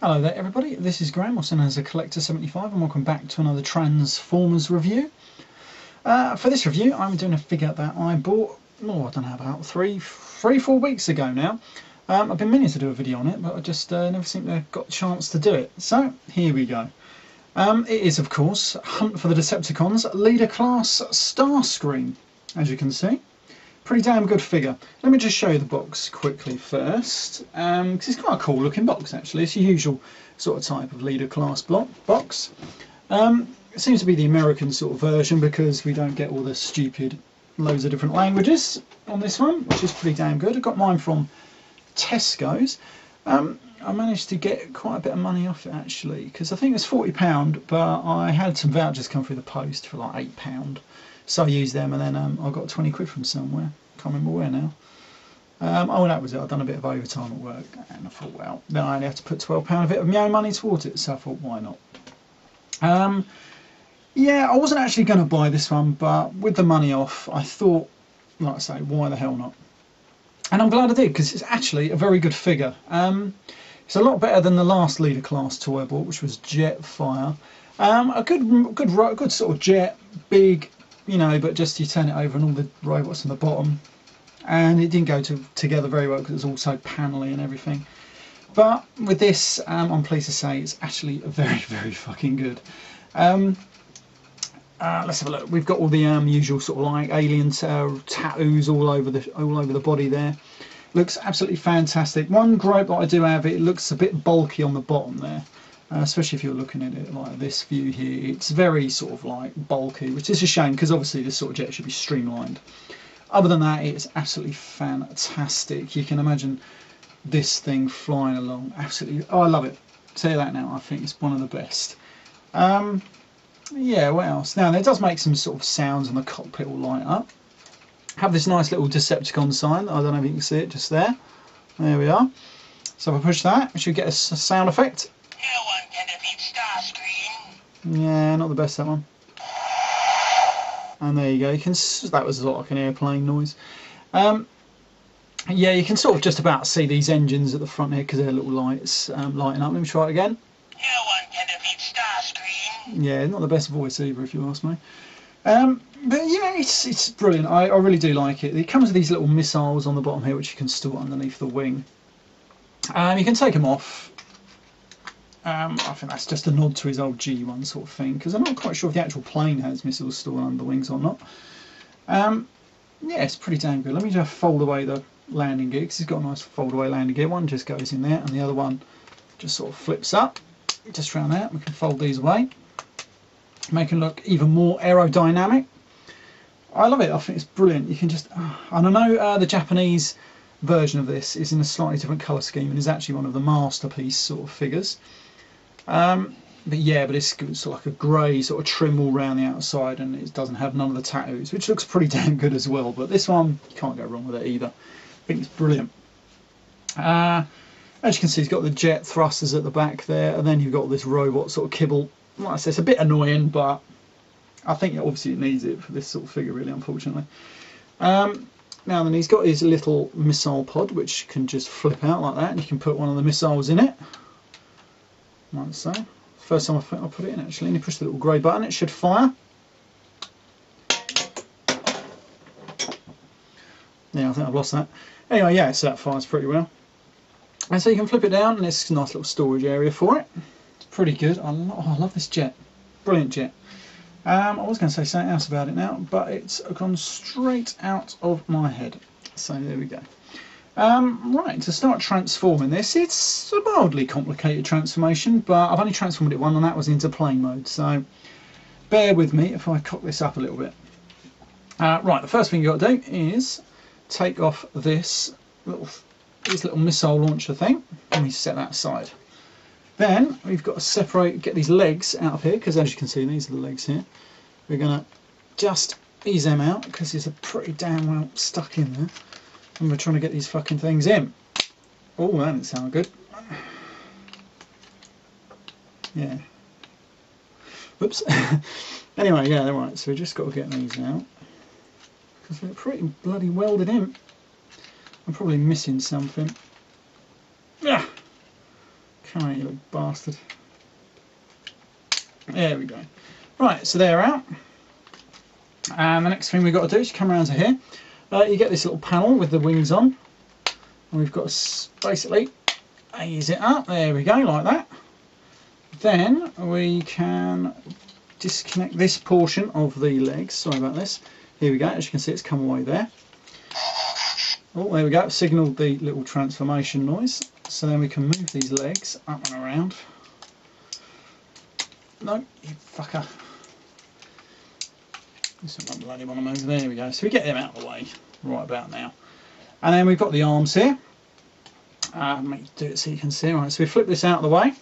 Hello there everybody, this is Graham, also known as a Collector75, and welcome back to another Transformers review. For this review I'm doing a figure that I bought, I don't know, about 4 weeks ago now. I've been meaning to do a video on it, but I just never seem to have got a chance to do it. So here we go. It is of course Hunt for the Decepticons Leader Class Starscream, as you can see. Pretty damn good figure. Let me just show you the box quickly first, because it's quite a cool looking box actually. It's the usual sort of type of leader class box. It seems to be the American sort of version because we don't get all the stupid loads of different languages on this one, which is pretty damn good. I got mine from Tesco's. I managed to get quite a bit of money off it actually, because I think it was £40, but I had some vouchers come through the post for like £8. So I used them, and then I got 20 quid from somewhere. Can't remember where now. Oh, that was it. I'd done a bit of overtime at work, and I thought, well, then I only have to put £12 of it of my own money towards it. So I thought, why not? Yeah, I wasn't actually going to buy this one, but with the money off, I thought, like I say, why the hell not? And I'm glad I did, because it's actually a very good figure. It's a lot better than the last leader class toy I bought, which was Jetfire. A good sort of jet, big. You know, but just you turn it over and all the robots on the bottom, and it didn't go together very well because it was also panelly and everything. But with this, I'm pleased to say it's actually very, very fucking good. Let's have a look. We've got all the usual sort of like alien tattoos all over the body there. Looks absolutely fantastic. One gripe that I do have, it looks a bit bulky on the bottom there. Especially if you're looking at it like this view here, it's very sort of like bulky, which is a shame because obviously this sort of jet should be streamlined. Other than that, it's absolutely fantastic. You can imagine this thing flying along. Absolutely, oh, I love it. Tell you that now, I think it's one of the best. Yeah, what else? Now, it does make some sort of sounds, and the cockpit will light up. Have this nice little Decepticon sign. I don't know if you can see it just there. There we are. So if I push that, we should get a sound effect. No one can defeat STARSCREAM. Yeah, not the best, that one. And there you go. You can. That was like an airplane noise. Yeah, you can sort of just about see these engines at the front here because they're little lights lighting up. Let me try it again. No one can defeat STARSCREAM. Yeah, not the best voice either, if you ask me. But yeah, it's brilliant. I really do like it. It comes with these little missiles on the bottom here, which you can store underneath the wing. You can take them off. I think that's just a nod to his old G1 sort of thing, because I'm not quite sure if the actual plane has missiles stored under the wings or not. Yeah, it's pretty damn good. Let me just fold away the landing gear, because he's got a nice fold away landing gear. One just goes in there, and the other one just sort of flips up. Just round that, we can fold these away, make it look even more aerodynamic. I love it. I think it's brilliant. You can just, and I know the Japanese version of this is in a slightly different colour scheme and is actually one of the masterpiece sort of figures. But yeah, but it's sort of like a grey sort of trim all around the outside, and it doesn't have none of the tattoos, which looks pretty damn good as well. But this one, you can't go wrong with it either. I think it's brilliant. As you can see, it's got the jet thrusters at the back there, and then you've got this robot sort of kibble. Like I said, it's a bit annoying, but I think obviously it needs it for this sort of figure, really, unfortunately. Now then, he's got his little missile pod, which can just flip out like that, and you can put one of the missiles in it. Like so. First time I put it in, actually, and you push the little grey button, it should fire. Yeah, I think I've lost that. Anyway, yeah, so that fires pretty well. And so you can flip it down, and it's a nice little storage area for it. It's pretty good. I love this jet. Brilliant jet. I was going to say something else about it now, but it's gone straight out of my head. So there we go. Right, to start transforming this, it's a mildly complicated transformation, but I've only transformed it once, and that was into plane mode, so bear with me if I cock this up a little bit. Right, the first thing you've got to do is take off this little missile launcher thing, and we set that aside. Then we've got to get these legs out of here, because as you can see, these are the legs here. We're going to just ease them out, because these are pretty damn well stuck in there. And we're trying to get these fucking things in. Oh, that didn't sound good. Yeah. Whoops. Anyway, yeah, right, so we just got to get these out, because they're pretty bloody welded in. I'm probably missing something. Yeah. Come on, you little bastard. There we go. Right, so they're out. And the next thing we've got to do is come around to here. You get this little panel with the wings on. And we've got to basically ease it up. There we go, like that. Then we can disconnect this portion of the legs. Sorry about this. Here we go. As you can see, it's come away there. Oh, there we go. Signalled the little transformation noise. So then we can move these legs up and around. No, you fucker. This is one bloody one to move. There we go. So we get them out of the way right about now. And then we've got the arms here. Do it so you can see. Right, so we flip this out of the way.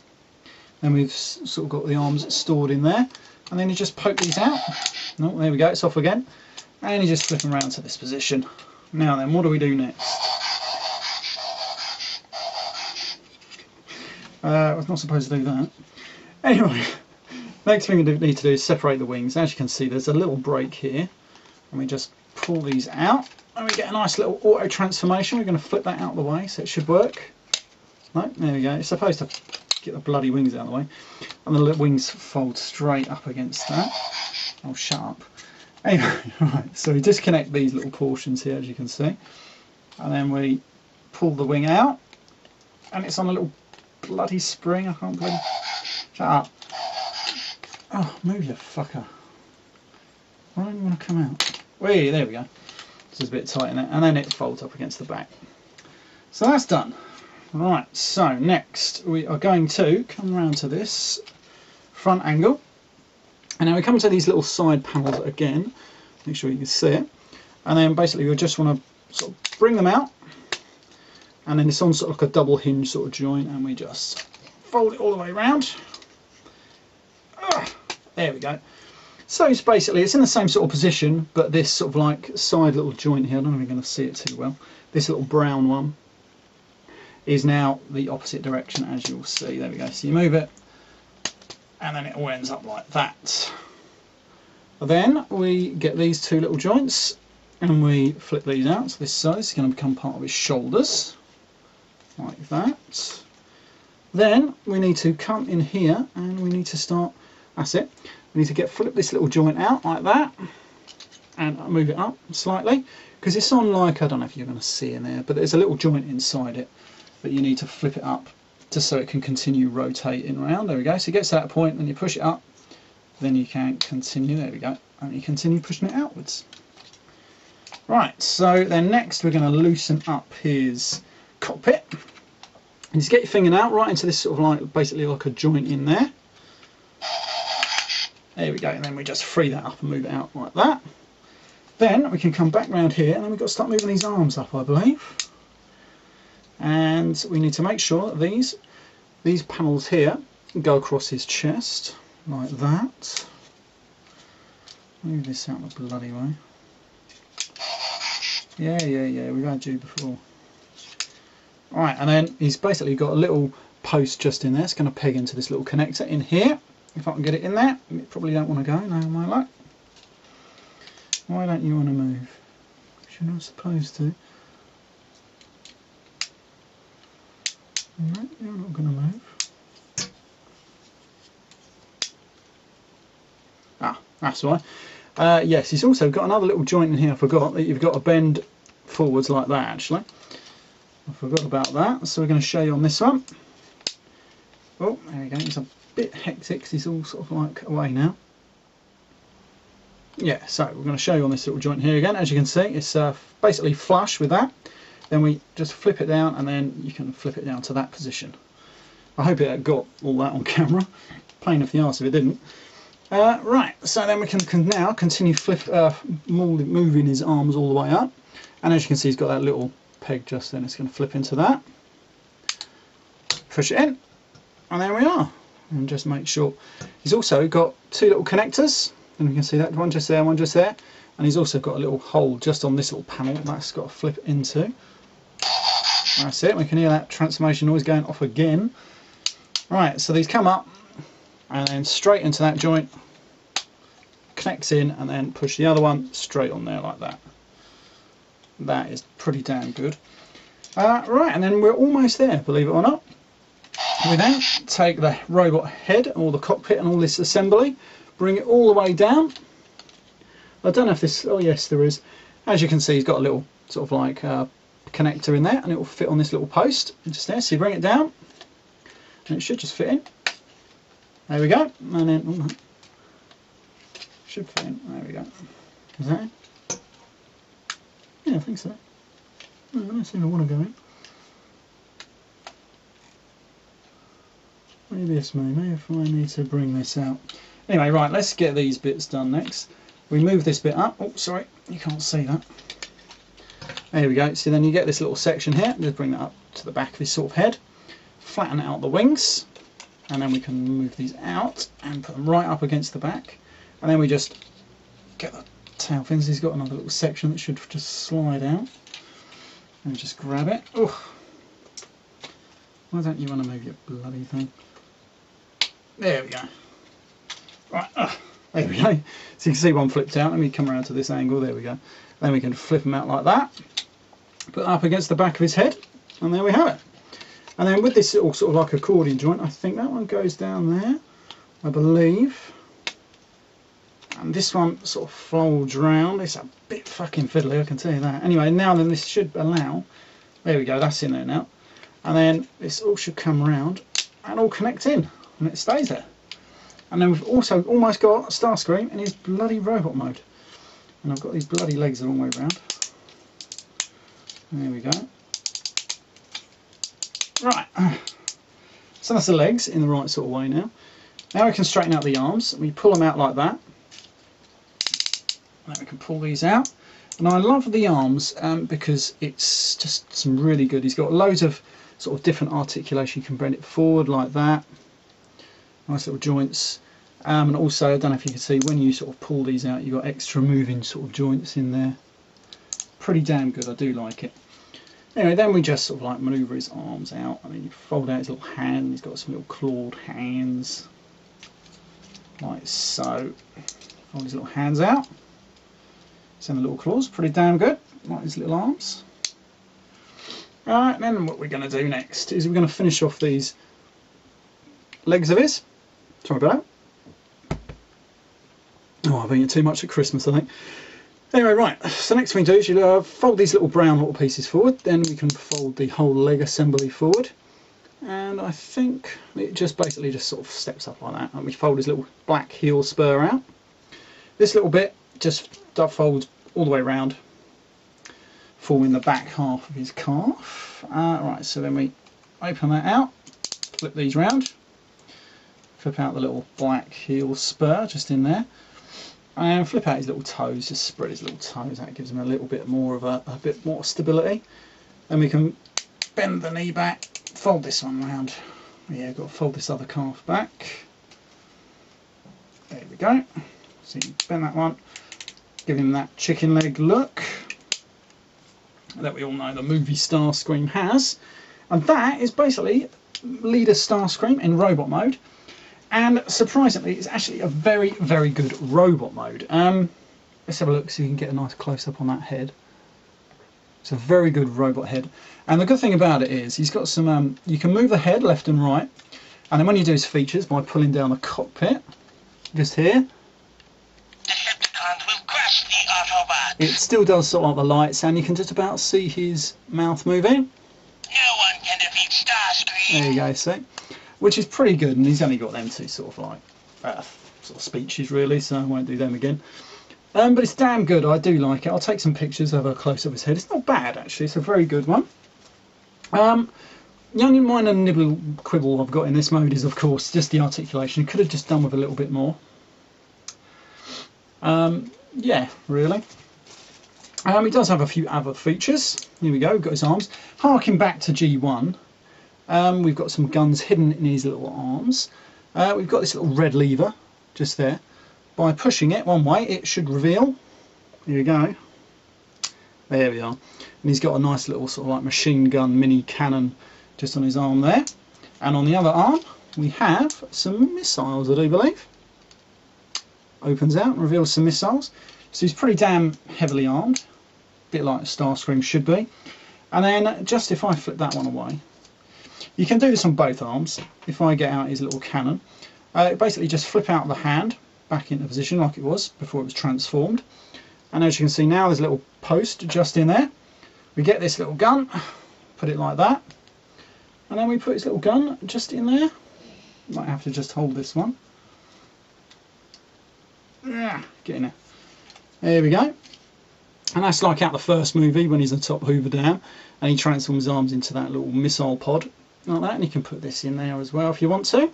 Then we've sort of got the arms stored in there. And then you just poke these out. Oh, there we go. It's off again. And you just flip them around to this position. Now then, what do we do next? I was not supposed to do that. Anyway, next thing we need to do is separate the wings. As you can see, there's a little break here. And we just pull these out. And we get a nice little auto transformation. We're going to flip that out of the way, so it should work. No, there we go. It's supposed to get the bloody wings out of the way. And the little wings fold straight up against that. Oh, shut up. Anyway, right, so we disconnect these little portions here, as you can see. And then we pull the wing out. And it's on a little bloody spring. I can't believe. Shut up. Oh, move you fucker. Why don't you want to come out? Wait, there we go. Just a bit tight in it. And then it folds up against the back. So that's done. Right, so next we are going to come around to this front angle. And now we come to these little side panels again. Make sure you can see it. And then basically we just want to sort of bring them out. And then it's on sort of like a double hinge sort of joint. And we just fold it all the way around. There we go. So it's basically, it's in the same sort of position, but this sort of like side little joint here, I don't know if you're going to see it too well. This little brown one is now the opposite direction, as you'll see. There we go. So you move it, and then it all ends up like that. Then we get these two little joints, and we flip these out to this side. It's going to become part of his shoulders, like that. Then we need to come in here, and we need to start, that's it. We need to flip this little joint out like that and move it up slightly because it's on like, I don't know if you're going to see in there, but there's a little joint inside it that you need to flip it up just so it can continue rotating around. There we go. So it gets to that point and you push it up, then you can continue, there we go, and you continue pushing it outwards. Right, so then next we're going to loosen up his cockpit. And just get your finger out right into this sort of like, basically like a joint in there. There we go, and then we just free that up and move it out like that. Then we can come back round here, and then we've got to start moving these arms up, I believe. And we need to make sure that these panels here go across his chest, like that. Move this out the bloody way. Yeah, we've had you before. Alright, and then he's basically got a little post just in there. It's going to peg into this little connector in here. If I can get it in there, you probably don't want to go, no, my luck. Why don't you want to move? You're not supposed to. No, you're not going to move. Ah, that's why. Yes, he's also got another little joint in here, I forgot, that you've got to bend forwards like that, actually. I forgot about that, so we're going to show you on this one. Oh, there we go, it's a bit hectic because he's all sort of like away now. Yeah, so we're going to show you on this little joint here again. As you can see, it's basically flush with that. Then we just flip it down and then you can flip it down to that position. I hope it got all that on camera. Pain in the arse if it didn't. Right, so then we can now continue moving his arms all the way up. And as you can see, he's got that little peg just then. It's going to flip into that. Push it in. And there we are. And just make sure. He's also got two little connectors. And you can see that one just there, one just there. And he's also got a little hole just on this little panel that's got to flip into. That's it. We can hear that transformation noise going off again. Right, so these come up and then straight into that joint. Connects in and then push the other one straight on there like that. That is pretty damn good. Right, and then we're almost there, believe it or not. We then take the robot head, or the cockpit and all this assembly, bring it all the way down. I don't know if this, oh yes there is. As you can see, he's got a little sort of like connector in there, and it will fit on this little post just there. So you bring it down and it should just fit in. There we go. And then should fit in. There we go. Is that in? Yeah, I think so. I don't seem to want to go in. Maybe it's me. Maybe if I need to bring this out. Anyway, right, let's get these bits done next. We move this bit up. Oh, sorry, you can't see that. There we go. So then you get this little section here. Just bring that up to the back of his sort of head. Flatten out the wings. And then we can move these out and put them right up against the back. And then we just get the tail fins. He's got another little section that should just slide out. And just grab it. Oh, why don't you want to move your bloody thing? There we go. Right, there we go. So you can see one flipped out. Let me come around to this angle. There we go. Then we can flip them out like that. Put it up against the back of his head. And there we have it. And then with this little sort of like accordion joint, I think that one goes down there, I believe. And this one sort of folds round. It's a bit fucking fiddly, I can tell you that. Anyway, now then this should allow, there we go, that's in there now. And then this all should come round and all connect in, and it stays there. And then we've also almost got STARSCREAM in his bloody robot mode. And I've got these bloody legs a long way round. There we go. Right, so that's the legs in the right sort of way now. Now we can straighten out the arms. We pull them out like that. Now we can pull these out. And I love the arms because it's just some really good. He's got loads of sort of different articulation. You can bend it forward like that. Nice little joints. And also, I don't know if you can see, when you sort of pull these out, you've got extra moving sort of joints in there. Pretty damn good, I do like it. Anyway, then we just sort of like manoeuvre his arms out. I mean, you fold out his little hand. He's got some little clawed hands, like so. Fold his little hands out. Send the little claws, pretty damn good. Like his little arms. Right, then what we're going to do next is we're going to finish off these legs of his. Sorry about that. Oh, I've eaten too much at Christmas, I think. Anyway, right, so next thing we do is you fold these little brown little pieces forward, then we can fold the whole leg assembly forward, and I think it just basically just sort of steps up like that, and we fold his little black heel spur out. This little bit just folds all the way around, forming the back half of his calf. Right, so then we open that out, flip these round, flip out the little black heel spur just in there, and flip out his little toes, just spread his little toes out, gives him a little bit more of a bit more stability. Then we can bend the knee back, fold this one round. Yeah, got to fold this other calf back. There we go. So you bend that one, give him that chicken leg look that we all know the movie STARSCREAM has. And that is basically Leader STARSCREAM in robot mode. And surprisingly, it's actually a very, very good robot mode. Let's have a look so you can get a nice close-up on that head. It's a very good robot head. And the good thing about it is he's got some, you can move the head left and right. And then when you do his features, by pulling down the cockpit, just here, Decepticons will crush the Autobots. it still does sort of like the lights, and you can just about see his mouth moving. No one can defeat Starscream. There you go, see? Which is pretty good, and he's only got them two sort of like sort of speeches really, so I won't do them again. But it's damn good, I do like it. I'll take some pictures, have a close up of his head. It's not bad actually, it's a very good one. The only minor nibble quibble I've got in this mode is of course just the articulation. Could have just done with a little bit more. Yeah, really. He does have a few other features. Here we go, we've got his arms. Harking back to G1, we've got some guns hidden in his little arms. We've got this little red lever just there. By pushing it one way, it should reveal. Here we go. There we are. And he's got a nice little sort of like machine gun mini cannon just on his arm there. And on the other arm, we have some missiles, I do believe. Opens out and reveals some missiles. So he's pretty damn heavily armed. A bit like STARSCREAM should be. And then just if I flip that one away, You can do this on both arms. If I get out his little cannon, basically just flip out the hand back into position like it was before it was transformed. And as you can see now, there's a little post just in there. We get this little gun, put it like that, and then we put his little gun just in there. Might have to just hold this one. Yeah, get in there. There we go. And that's like out the first movie when he's on top Hoover Dam and he transforms his arms into that little missile pod like that. And you can put this in there as well if you want to.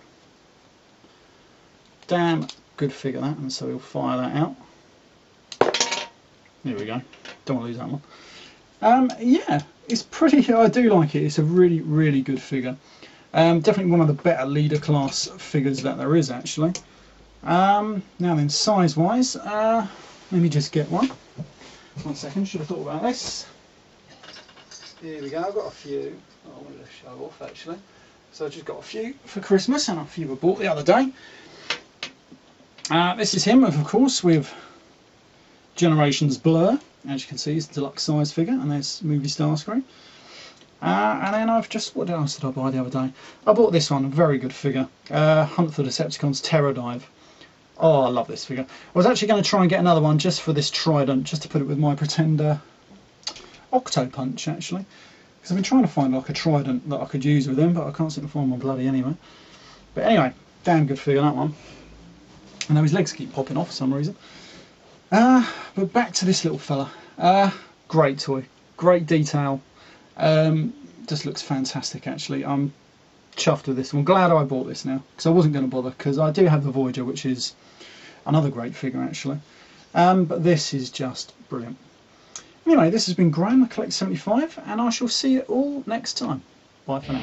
Damn good figure that, and so we'll fire that out. There we go. Don't want to lose that one. Yeah, it's pretty. I do like it. It's a really, really good figure. Definitely one of the better leader class figures that there is actually. Now then, size wise, let me just get one. 1 second, should have thought about this. Here we go, I've got a few. Oh, I wanted to show off actually. So I've just got a few for Christmas and a few were bought the other day. This is him, of course, with Generations Blur. As you can see, it's a deluxe size figure, and there's movie Starscream. And then I've just, what else did I buy the other day? I bought this one, a very good figure. Hunt for Decepticons Terror Dive. Oh, I love this figure. I was actually going to try and get another one just for this trident, just to put it with my Pretender Octopunch, actually. Because I've been trying to find like a trident that I could use with him, but I can't seem to find one bloody anyway. But anyway, damn good figure, that one. I know his legs keep popping off for some reason. But back to this little fella. Great toy, great detail. Just looks fantastic actually. I'm chuffed with this. I'm glad I bought this now, because I wasn't going to bother, because I do have the Voyager, which is another great figure actually. But this is just brilliant. Anyway, this has been Graham, the Collect 75, and I shall see you all next time. Bye for now.